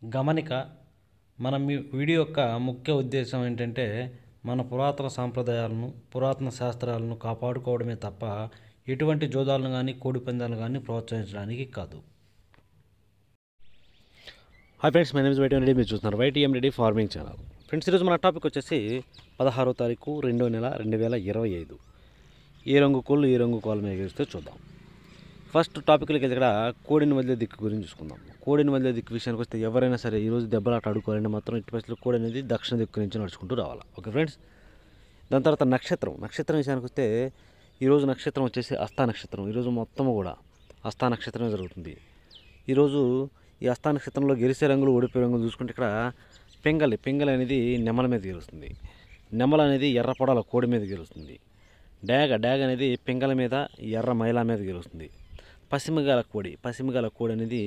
గమనిక మన వీడియో యొక్క ముఖ్య ఉద్దేశం ఏంటంటే మన పురాతన సాంప్రదాయాలను పురాతన శాస్త్రాలను కాపాడుకోవడమే తప్ప ఎటువంటి జోదాలను కానీ కోడి పందాలను కానీ ప్రోత్సహించడానికి కాదు. Hi friends, my name is YTM Reddy. మీరు చూస్తున్నారు YTM Reddy farming channel. Friends, ఈరోజు మన టాపిక్ వచ్చేసి 16వ తారీఖు 2వ నెల 2025 ఏ రంగు కోళ్ళు ఏ రంగు కోళ్ళ మీద ఎగిరిస్తే చూద్దాం. ఫస్ట్ టాపిక్లోకి వెళ్ళి ఇక్కడ కోడిని వదిలే దిక్కు గురించి చూసుకుందాం. కోడిని వదిలే దిక్కు విషయానికి వస్తే ఎవరైనా సరే ఈరోజు దెబ్బలాట ఆడుకోవాలంటే మాత్రం ఇటు పరిస్థితుల్లో కోడి అనేది దక్షిణ దిక్కు నుంచి నడుచుకుంటూ రావాలి. Okay friends. దాని తర్వాత నక్షత్రం విషయానికి వస్తే ఈరోజు నక్షత్రం వచ్చేసి హస్తా నక్షత్రం. ఈరోజు మొత్తము కూడా హస్తా నక్షత్రమే జరుగుతుంది. ఈరోజు ఈ హస్తా నక్షత్రంలో గెలిసే రంగులు ఓడిపోయే రంగులు చూసుకుంటే ఇక్కడ పింగళి అనేది నెమల మీద గెలుస్తుంది. నెమల అనేది ఎర్ర పొడాల కోడి మీద గెలుస్తుంది. డాగ అనేది పింగళ మీద ఎర్ర మైలా మీద గెలుస్తుంది. పశ్చిమగాల కోడి అనేది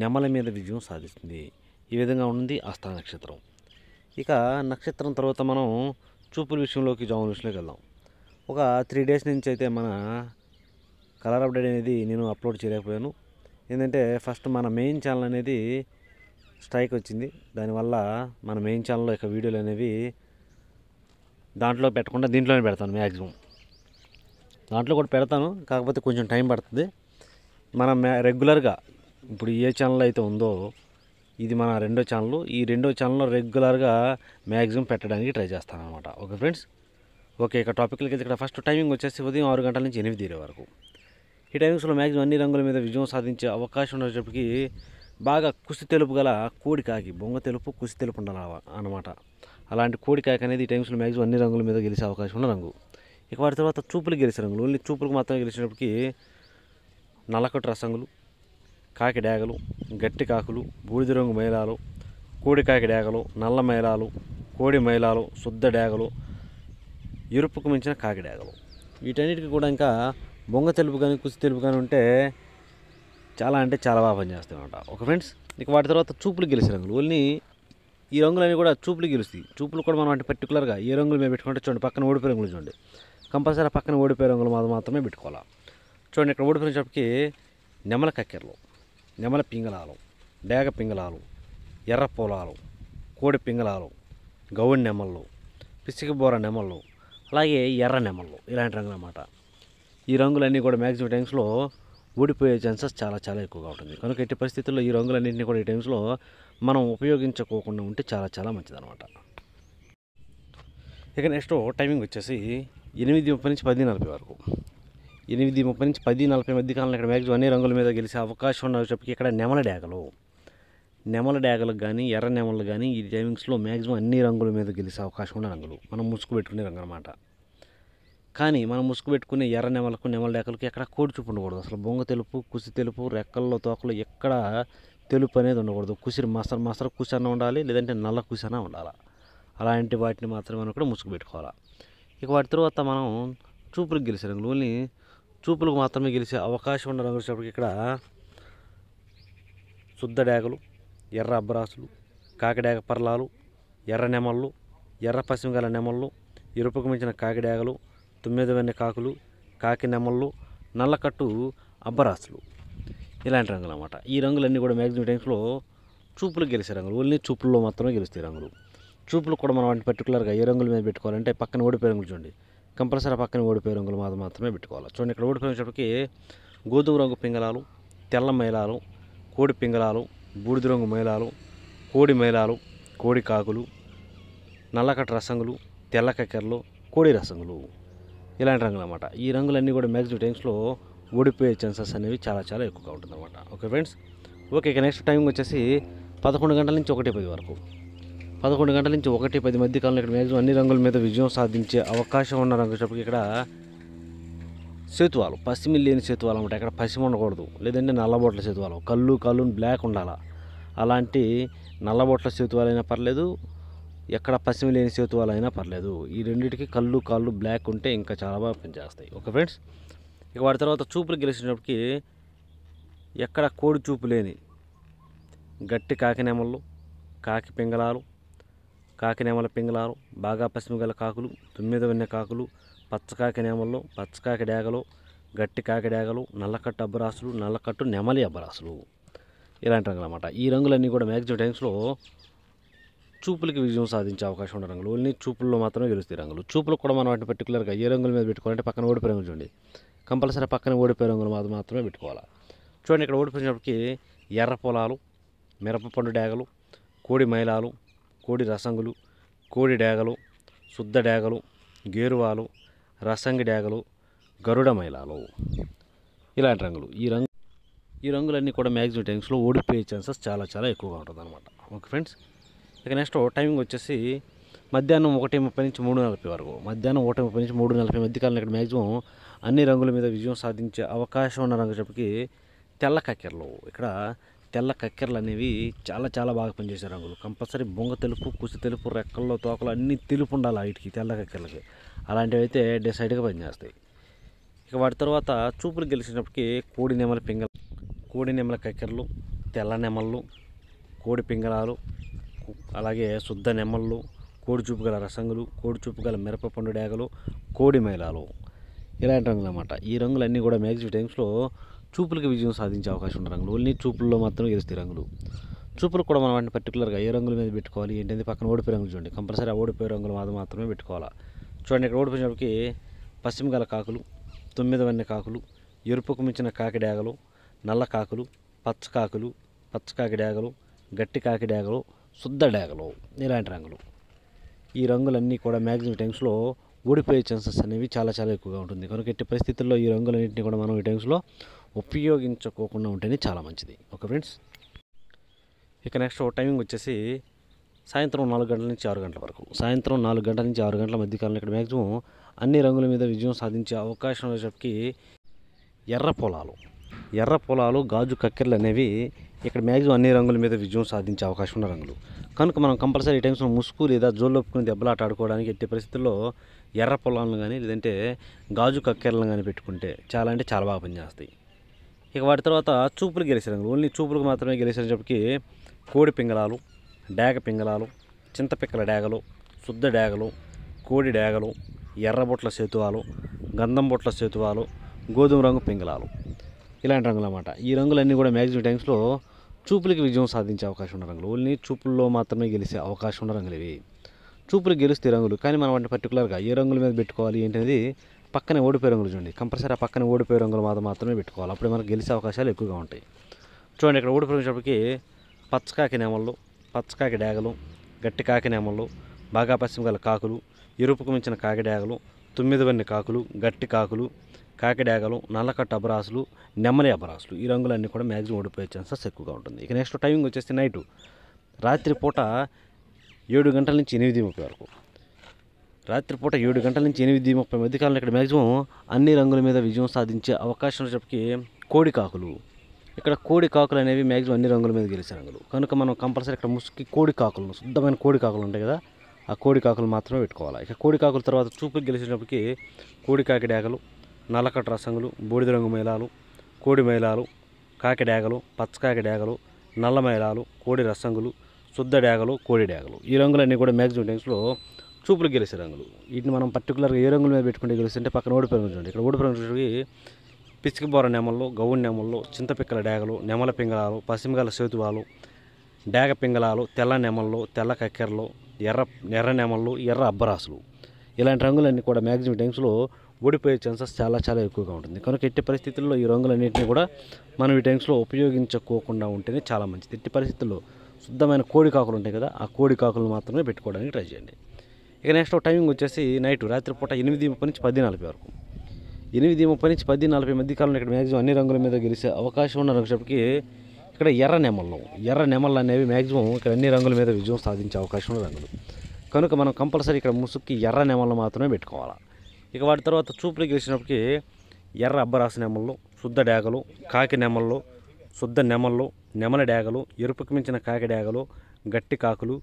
నెమల మీద విజయం సాధిస్తుంది. ఈ విధంగా ఉంది హస్తా నక్షత్రం. ఇక నక్షత్రం తర్వాత మనం చూపుల విషయంలోకి జాముల విషయంలోకి వెళ్దాం. ఒక 3 డేస్ నుంచి అయితే మన కలర్ అప్డేట్ అనేది నేను అప్లోడ్ చేయలేకపోయాను. ఏంటంటే ఫస్ట్ మన మెయిన్ ఛానల్ అనేది స్ట్రైక్ వచ్చింది. దానివల్ల మన మెయిన్ ఛానల్లో ఇక వీడియోలు అనేవి దాంట్లో పెట్టకుండా దీంట్లోనే పెడతాను. మ్యాక్సిమం దాంట్లో కూడా పెడతాను, కాకపోతే కొంచెం టైం పడుతుంది. మనం రెగ్యులర్గా ఇప్పుడు ఏ ఛానల్ అయితే ఉందో ఇది మన రెండో ఛానల్. ఈ రెండో ఛానల్లో రెగ్యులర్గా మ్యాక్సిమం పెట్టడానికి ట్రై చేస్తాను అనమాట. Okay friends. ఓకే, ఇక టాపిక్లకి ఇక్కడ ఫస్ట్ టైమింగ్ వచ్చేసి ఉదయం 6 గంటల నుంచి 8 వరకు. ఈ టైమింగ్స్లో మ్యాక్సిమం అన్ని రంగుల మీద విజయం సాధించే అవకాశం ఉండేటప్పటికి బాగా కుసి తెలుపు గల కోడి కాకి, బొంగ తెలుపు కుసి తెలుపు ఉండాలి అన్నమాట. అలాంటి కోడి కాకి అనేది ఈ టైమ్స్లో మ్యాక్సిమం అన్ని రంగుల మీద గెలిచే అవకాశం ఉన్న రంగు. ఇక వాటి తర్వాత చూపులు గెలిచే రంగులు, ఓన్లీ చూపులకు మాత్రమే గెలిచినప్పటికీ నల్లకట్టు రసంగులు, కాకి డాగలు, గట్టి కాకులు, బూడిద రంగు మైలాలు, కోడి కాకి డాగలు, నల్ల మైలాలు, కోడి మైలాలు, శుద్ధ డాగలు, ఎరుపుకు మించిన కాకి డాగలు. వీటన్నిటికీ కూడా ఇంకా బొంగ తెలుపు కానీ కుసి తెలుపు కానీ ఉంటే చాలా అంటే చాలా బాగా పనిచేస్తాయి అన్నమాట. Okay friends. ఇక వాటి తర్వాత చూపులు గెలిచే రంగులు, ఓన్లీ ఈ రంగులన్నీ కూడా చూపులు గెలుస్తాయి. చూపులు కూడా మనం అంటే పర్టికులర్గా ఏ రంగులు మేము పెట్టుకుంటే చూడండి, పక్కన ఓడిపోయే రంగులు చూడండి, కంపల్సరీ పక్కన ఓడిపోయే రంగులు మాత్రమే పెట్టుకోవాలి. చూడండి, ఇక్కడ ఓడిపోయినప్పటికీ నెమల కక్కెరలు, నెమల పింగళాలు, డేగ పింగళాలు, ఎర్ర పొలాలు, కోడి పింగళాలు, గౌడి నెమళ్ళు, పిసికిబోర నెమళ్ళు, అలాగే ఎర్ర నెమళ్ళు, ఇలాంటి రంగులు అన్నమాట. ఈ రంగులన్నీ కూడా మ్యాక్సిమం టైమ్స్లో ఓడిపోయే ఛాన్సెస్ చాలా చాలా ఎక్కువగా ఉంటుంది. కనుక ఎట్టి పరిస్థితుల్లో ఈ రంగులన్నింటినీ కూడా ఈ టైమ్స్లో మనం ఉపయోగించుకోకుండా ఉంటే చాలా చాలా మంచిదన్నమాట. ఇక నెక్స్ట్ టైమింగ్ వచ్చేసి 8:30 నుంచి 10:40 వరకు. 8:30 నుంచి 10:40 మధ్య కాలంలో ఇక్కడ మ్యాక్సిమం అన్ని రంగుల మీద గెలిచే అవకాశం ఉన్నప్పటికీ ఇక్కడ నెమల డాగలకు కానీ ఎర్ర నెమలు కానీ ఈ టైమింగ్స్లో మ్యాక్సిమం అన్ని రంగుల మీద గెలిచే అవకాశం ఉన్న రంగులు, మనం ముసుగు పెట్టుకునే రంగు అనమాట. కానీ మనం ముసుగు పెట్టుకునే ఎర్ర నెమలకు నెమల డాకలకు ఎక్కడ కోడి చూపు ఉండకూడదు. అసలు బొంగ తెలుపు కుసి తెలుపు రెక్కల్లో తోకలు ఎక్కడ తెలుపు అనేది ఉండకూడదు. కుసిరి మసర కుసి అన్న ఉండాలి, లేదంటే నల్ల కుసి అన్న ఉండాలి. అలాంటి వాటిని మాత్రమే మనం కూడా ముసుగు పెట్టుకోవాలి. ఇక వాటి తర్వాత మనం చూపులకు గెలిచే రంగులు, ఓన్లీ చూపులకు మాత్రమే గెలిచే అవకాశం ఉన్న రంగులు వచ్చేటప్పటికి ఇక్కడ శుద్ధ డాగలు, ఎర్ర అబ్బరాసులు, కాకిడాగ పర్లాలు, ఎర్ర నెమళ్ళు, ఎర్ర పశ్చిమగల నెమళ్ళు, ఎరుపుకు మించిన కాకి డాగలు, 9 వెన్నె కాకులు, కాకి నెమళ్ళు, నల్లకట్టు అబ్బరాసులు, ఇలాంటి రంగులు అన్నమాట. ఈ రంగులన్నీ కూడా మ్యాక్సిమం టైమ్స్లో చూపులకు గెలిచే రంగులు, ఓన్లీ చూపుల్లో మాత్రమే గెలుస్తాయి రంగులు. చూపులు కూడా మనం వాటిని పర్టికులర్గా ఏ రంగుల మీద పెట్టుకోవాలంటే పక్కన ఓడిపోయే రంగులు చూడండి, కంపల్సరీ పక్కన ఓడిపోయే రంగులు మాత్రమే పెట్టుకోవాలి. చూడండి, ఇక్కడ ఓడిపోయినప్పటికీ గోధుమ రంగు పింగళాలు, తెల్ల మైలాలు, కోడి పింగళాలు, బూడిద రంగు మైలాలు, కోడి మైలాలు, కోడి కాకులు, నల్లకట్టు రసంగులు, తెల్ల కక్కెరలు, కోడి రసంగులు, ఇలాంటి రంగులు అన్నమాట. ఈ రంగులన్నీ కూడా మ్యాక్సిమం టైమ్స్లో ఓడిపోయే ఛాన్సెస్ అనేవి చాలా చాలా ఎక్కువగా ఉంటుంది అనమాట. Okay friends. ఓకే, ఇక నెక్స్ట్ టైమింగ్ వచ్చేసి 11 గంటల నుంచి 1:10 వరకు. 11 గంటల నుంచి 1:10 మధ్య కాలంలో ఇక్కడ మ్యాక్సిమం అన్ని రంగుల మీద విజయం సాధించే అవకాశం ఉన్న రంగు వచ్చేటప్పటికి ఇక్కడ సేతువాలు, పశ్చిమ లేని సేతువాలు అనమాట. ఇక్కడ పశ్చిమ ఉండకూడదు, లేదంటే నల్లబొట్ల సేతువాలు, కళ్ళు బ్లాక్ ఉండాలి. అలాంటి నల్లబొట్ల సేతువాలైనా పర్లేదు, ఎక్కడ పశ్చిమ లేని సేతువాలు అయినా పర్లేదు. ఈ రెండింటికి కాళ్ళు బ్లాక్ ఉంటే ఇంకా చాలా బాగా పనిచేస్తాయి. Okay friends. ఇక వాటి తర్వాత చూపులు గెలిచినప్పటికీ ఎక్కడ కోడి చూపు లేని గట్టి కాకి నెమళ్ళు, కాకి పింగళాలు, కాకి నెమల పింగళాలు, బాగా పశ్చిమ గల కాకులు, 9 వెన్నె కాకులు, పచ్చకాకి నెమళ్ళు, పచ్చకాకి డాగలు, గట్టి కాకి డాగలు, నల్లకట్టు అబ్బరాసులు, నల్లకట్టు నెమలి అబ్బరాసులు, ఇలాంటి రంగులు అన్నమాట. ఈ రంగులన్నీ కూడా మ్యాక్సిమం టైమ్స్లో చూపులకి విజయం సాధించే అవకాశం ఉన్న రంగులు. ఓన్లీ చూపుల్లో మాత్రమే గెలుస్తాయి రంగులు. చూపులకు కూడా మనం వాటిని పర్టికులర్గా ఏ రంగుల మీద పెట్టుకోవాలంటే పక్కన ఓడిపోయే రంగులు చూడండి. కంపల్సరీ పక్కన ఓడిపోయే రంగులు మాత్రమే పెట్టుకోవాలి. చూడండి, ఇక్కడ ఓడిపోయినప్పటికీ ఎర్ర పొలాలు, మిరపపండు డేగలు, కోడి మైలాలు, కోడి రసంగులు, కోడి డేగలు, శుద్ధ డేగలు, గేరువాలు, రసంగి డేగలు, గరుడ మైలాలు, ఇలాంటి రంగులు. ఈ రంగులన్నీ కూడా మ్యాక్సిమం టైమ్స్లో ఓడిపోయే ఛాన్సెస్ చాలా చాలా ఎక్కువగా ఉంటుంది అనమాట. ఓకే ఫ్రెండ్స్, ఇక నెక్స్ట్ టైమింగ్ వచ్చేసి మధ్యాహ్నం 1:30 నుంచి 3:40 వరకు. మధ్యాహ్నం 1:30 నుంచి 3:40 మధ్య కాలంలో ఇక్కడ మ్యాక్సిమం అన్ని రంగుల మీద విజయం సాధించే అవకాశం ఉన్న రంగు చెప్పి తెల్ల కక్కెరలు. ఇక్కడ తెల్ల కక్కెరలు అనేవి చాలా చాలా బాగా పనిచేసే రంగులు. కంపల్సరీ బొంగ తెలుపు, కుసి తెలుపు, రెక్కల్లో తోకలు అన్నీ తెలుపు ఉండాలి వీటికి, తెల్ల కక్కెరలకి. అలాంటివి అయితే డిసైడ్గా పనిచేస్తాయి. ఇక వాటి తర్వాత చూపులు గెలిచినప్పటికీ కోడి నెమల కక్కెరలు, తెల్ల నెమళ్ళు, కోడి పింగళాలు, అలాగే శుద్ధ నెమళ్ళు, కోడి చూపు గల రసంగులు, కోడి చూపు గల మిరపపండు డేగలు, కోడి మైలాలు, ఇలాంటి రంగులు అన్నమాట. ఈ రంగులన్నీ కూడా మ్యాక్సిమం టైమ్స్లో చూపులకి విజయం సాధించే అవకాశం ఉన్న రంగులు. ఓన్లీ చూపుల్లో మాత్రమే గెలుస్తాయి రంగులు. చూపులు కూడా మనం వాటిని పర్టికులర్గా ఏ రంగుల మీద పెట్టుకోవాలి ఏంటంటే పక్కన ఓడిపోయే రంగులు చూడండి. కంపల్సరీ ఆ ఓడిపోయే రంగులు మాత్రమే పెట్టుకోవాలి. చూడండి, ఇక్కడ ఓడిపోయినప్పటికీ పశ్చిమ గల కాకులు, 9 వన్నె కాకులు, ఎరుపుకు మించిన కాకి డేగలు, నల్ల కాకులు, పచ్చ కాకులు, పచ్చకాకి డేగలు, గట్టి కాకి డేగలు, శుద్ధ డేగలు, ఇలాంటి రంగులు. ఈ రంగులన్నీ కూడా మ్యాక్సిమం టైమ్స్లో ఓడిపోయే ఛాన్సెస్ అనేవి చాలా చాలా ఎక్కువగా ఉంటుంది. కనుక ఎట్టి పరిస్థితుల్లో ఈ రంగులన్నింటినీ కూడా మనం ఈ టైమ్స్లో ఉపయోగించుకోకుండా ఉంటేనే చాలా మంచిది. ఓకే ఫ్రెండ్స్, ఇక నెక్స్ట్ టైమింగ్ వచ్చేసి సాయంత్రం 4 గంటల నుంచి 6 గంటల వరకు. సాయంత్రం 4 గంటల నుంచి 6 గంటల మధ్య కాలంలో ఇక్కడ మ్యాక్సిమం అన్ని రంగుల మీద విజయం సాధించే అవకాశం వచ్చేసరికి ఎర్ర పొలాలు, గాజు కక్కెరలు అనేవి ఇక్కడ మ్యాక్సిమం అన్ని రంగుల మీద విజయం సాధించే అవకాశం ఉన్న రంగులు. కనుక మనం కంపల్సరీ ఈ టైమ్స్లో ముసుగు లేదా జోళ్ళొప్పుకుని దెబ్బలాట ఆడుకోవడానికి ఎట్టి పరిస్థితుల్లో ఎర్ర పొలాలను కానీ లేదంటే గాజు కక్కెరలను కానీ పెట్టుకుంటే చాలా అంటే చాలా బాగా పనిచేస్తాయి. ఇక వాటి తర్వాత చూపులు గెలిచే రంగులు. ఓన్లీ చూపులకు మాత్రమే గెలిచేటప్పటికి కోడి పింగళాలు, డేగ పింగళాలు, చింతపిక్కల డేగలు, శుద్ధ డేగలు, కోడి డేగలు, ఎర్రబొట్ల సేతువాలు, గంధం బొట్ల సేతువాలు, గోధుమ రంగు పింగళాలు, ఇలాంటి రంగులు అన్నమాట. ఈ రంగులన్నీ కూడా మ్యాక్సిమం టైమ్స్లో చూపులకి విజయం సాధించే అవకాశం ఉన్న రంగులు. ఓన్లీ చూపుల్లో మాత్రమే గెలిచే అవకాశం ఉన్న రంగులు ఇవి. చూపులు గెలుస్తే రంగులు, కానీ మనం వాటిని పర్టికులర్గా ఏ రంగుల మీద పెట్టుకోవాలి ఏంటనేది పక్కనే ఓడిపోయే రంగులు చూడండి. కంపల్సరీ ఆ పక్కనే ఓడిపోయే రంగులు మాత్రమే పెట్టుకోవాలి. అప్పుడే మనకు గెలిచే అవకాశాలు ఎక్కువగా ఉంటాయి. చూడండి, ఇక్కడ ఓడిపోయినప్పటికీ పచ్చకాకి నెమళ్ళు, పచ్చకాకి డేగలు, గట్టి కాకి నెమళ్ళు, బాగా పశ్చిమ గల కాకులు, ఎరుపుకు మించిన కాకి డేగలు, 9 వన్నె కాకులు, గట్టి కాకులు, కాకి డేగలు, నల్లకట్ట అబరాసులు, నెమ్మలి అబరాసులు, ఈ రంగులన్నీ కూడా మ్యాక్సిమం ఓడిపోయే ఛాన్సెస్ ఎక్కువగా ఉంటుంది. ఇక నెక్స్ట్ టైమింగ్ వచ్చేసి నైటు రాత్రిపూట 7 గంటల నుంచి 8:30 వరకు. రాత్రిపూట 7 గంటల నుంచి 8:30 మధ్య కాలంలో ఇక్కడ మ్యాక్సిమం అన్ని రంగుల మీద విజయం సాధించే అవకాశం చెప్పి కోడి కాకులు. ఇక్కడ కోడి కాకులు అనేవి మ్యాక్సిమం అన్ని రంగుల మీద గెలిచే రంగులు. కనుక మనం కంపల్సరీ ఇక్కడ ముసుకి కోడి కాకులను, శుద్ధమైన కోడి కాకులు ఉంటాయి కదా, ఆ కోడి కాకులు మాత్రమే పెట్టుకోవాలి. ఇక కోడి కాకుల తర్వాత చూపుకి గెలిచినప్పటికీ కోడి కాకి డేగలు, నల్లకట్ట రసంగులు, బూడిద రంగు మైలాలు, కోడి మైలాలు, కాకి డేగలు, పచ్చకాకి డేగలు, నల్ల మైలాలు, కోడి రసంగులు, శుద్ధ డేగలు, కోడి డేగలు, ఈ రంగులన్నీ కూడా మ్యాక్సిమం టైమ్స్లో చూపులు గెలిచే రంగులు. వీటిని మనం పర్టికులర్గా ఏ రంగుల మీద పెట్టుకుంటే గెలుస్తుంటే పక్కన ఓడిపోయిన చూడండి. ఇక్కడ ఓడిపోయిన పిచ్చికి బోర నెమళ్ళు, గౌన్ నెమళ్ళు, చింతపిక్కల డేగలు, నెమల పింగళాలు, పశ్చిమగల సేతువాలు, డేగ పింగళాలు, తెల్ల నెమళ్ళు, తెల్ల కక్కెరలు, ఎర్ర నెమళ్ళు, ఎర్ర అబ్బరాసులు, ఇలాంటి రంగులన్నీ కూడా మ్యాక్సిమం టైమ్స్లో ఓడిపోయే ఛాన్సెస్ చాలా చాలా ఎక్కువగా ఉంటుంది. కనుక ఎట్టి పరిస్థితుల్లో ఈ రంగులన్నింటినీ కూడా మనం ఈ టైమ్స్లో ఉపయోగించుకోకుండా ఉంటేనే చాలా మంచిది. ఎట్టి పరిస్థితుల్లో శుద్ధమైన కోడి కాకులు ఉంటాయి కదా, ఆ కోడి కాకులను మాత్రమే పెట్టుకోవడానికి ట్రై చేయండి. ఇక నెక్స్ట్ టైమింగ్ వచ్చేసి నైట్ రాత్రిపూట 8:30 నుంచి 10:40 వరకు. 8:30 నుంచి 10:40 మధ్య కాలంలో ఇక్కడ మ్యాక్సిమం అన్ని రంగుల మీద గెలిచే అవకాశం ఉన్న రంగుకి ఇక్కడ ఎర్ర నెమళ్ళు అనేవి మ్యాక్సిమం ఇక్కడ అన్ని రంగుల మీద విజయం సాధించే అవకాశం ఉన్న రంగులు. కనుక మనం కంపల్సరీ ఇక్కడ ముసుక్కి ఎర్ర నెమళ్ళు మాత్రమే పెట్టుకోవాలి. ఇక వాటి తర్వాత చూపులు గెలిచినప్పటికీ ఎర్ర అబ్బరాసు నెమళ్ళు, శుద్ధ డేగలు, కాకి నెమళ్ళు, శుద్ధ నెమళ్ళు, నెమల డేగలు, ఎరుపుకి మించిన కాకి డేగలు, గట్టి కాకులు,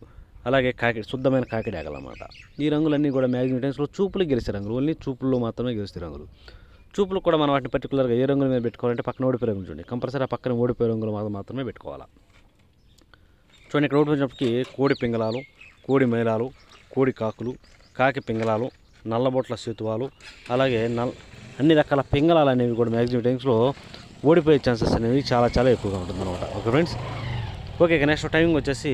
అలాగే శుద్ధమైన కాకి డేగలు అన్నమాట. ఈ రంగులన్నీ కూడా మ్యాక్సిమం టైమ్స్లో చూపులు గెలిచే రంగులు. ఓన్లీ చూపుల్లో మాత్రమే గెలిచే రంగులు. చూపులు కూడా మనం వాటిని పర్టికులర్గా ఏ రంగుల మీద పెట్టుకోవాలంటే పక్కన ఓడిపోయే రంగులు చూడండి. కంపల్సరీ ఆ పక్కన ఓడిపోయే రంగులు మాత్రమే పెట్టుకోవాలి. చూడండి, ఇక్కడ ఓడిపోయినప్పటికీ కోడి పింగళాలు, కోడి మైలాలు, కోడి కాకులు, కాకి పింగళాలు, నల్లబొట్ల సేతువాలు, అలాగే అన్ని రకాల పింగళాలు అనేవి కూడా మ్యాక్సిమం టైమ్స్లో ఓడిపోయే ఛాన్సెస్ అనేవి చాలా చాలా ఎక్కువగా ఉంటుందన్నమాట. ఓకే ఫ్రెండ్స్, ఓకే ఇక నెక్స్ట్ టైమింగ్ వచ్చేసి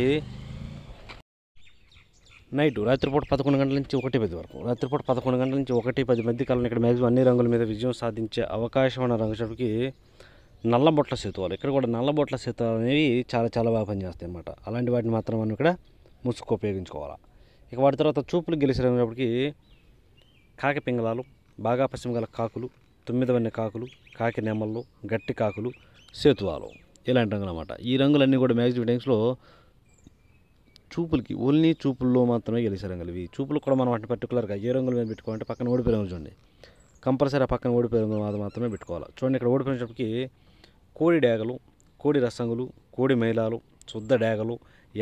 నైట్ రాత్రిపూట 11 గంటల నుంచి 1:10 వరకు, రాత్రిపూట 11 గంటల నుంచి 1:10 మధ్య కాలంలో ఇక్కడ మ్యాక్సిమం అన్ని రంగుల మీద విజయం సాధించే అవకాశం ఉన్న రంగచోటికి నల్లబొట్ల సేతువాలు. ఇక్కడ కూడా నల్లబొట్ల సేతువాలు అనేవి చాలా చాలా బాగా పనిచేస్తాయి అన్నమాట. అలాంటి వాటిని మాత్రం మనం ఇక్కడ ముసుగు ఉపయోగించుకోవాలి. ఇక వాటి తర్వాత చూపులు గెలిచేటప్పటికి కాకి పింగళాలు, బాగా పశ్చిమ గల కాకులు, 9 వన్నె కాకులు, కాకి నెమళ్ళు, గట్టి కాకులు, సేతువాలు ఇలాంటి రంగులు అన్నమాట. ఈ రంగులన్నీ కూడా మ్యాక్సిమం టైమ్స్లో చూపులకి ఓన్లీ చూపుల్లో మాత్రమే గెలిచే రంగులు ఇవి. చూపులు కూడా మనం వాటిని పర్టికులర్గా ఏ రంగుల మీద పెట్టుకోవాలంటే పక్కన ఓడిపోయే రంగులు చూడండి, కంపల్సరీ పక్కన ఓడిపోయే రంగులు మాత్రమే పెట్టుకోవాలి. చూడండి ఇక్కడ ఓడిపోయినప్పటికీ కోడి డేగలు, కోడి రసంగులు, కోడి మైలాలు, శుద్ధ డేగలు,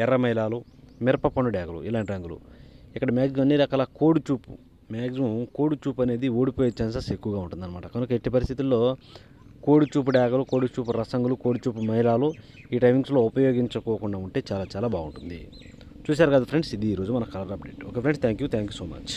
ఎర్ర మైలాలు, మిరపపండు డేగలు ఇలాంటి రంగులు. ఇక్కడ మ్యాక్సిమం అన్ని రకాల కోడి చూపు, మ్యాక్సిమం కోడి చూపు అనేది ఓడిపోయే ఛాన్సెస్ ఎక్కువగా ఉంటుందన్నమాట. కనుక ఎట్టి పరిస్థితుల్లో కోడి చూపు డేగలు, కోడి చూపు రసంగులు, కోడి చూపు మైలాలు ఈ టైమింగ్స్లో ఉపయోగించుకోకుండా ఉంటే చాలా చాలా బాగుంటుంది. చూశారు కదా ఫ్రెండ్స్, ఇది ఈరోజు మన colour update. Okay friends, thank you so much.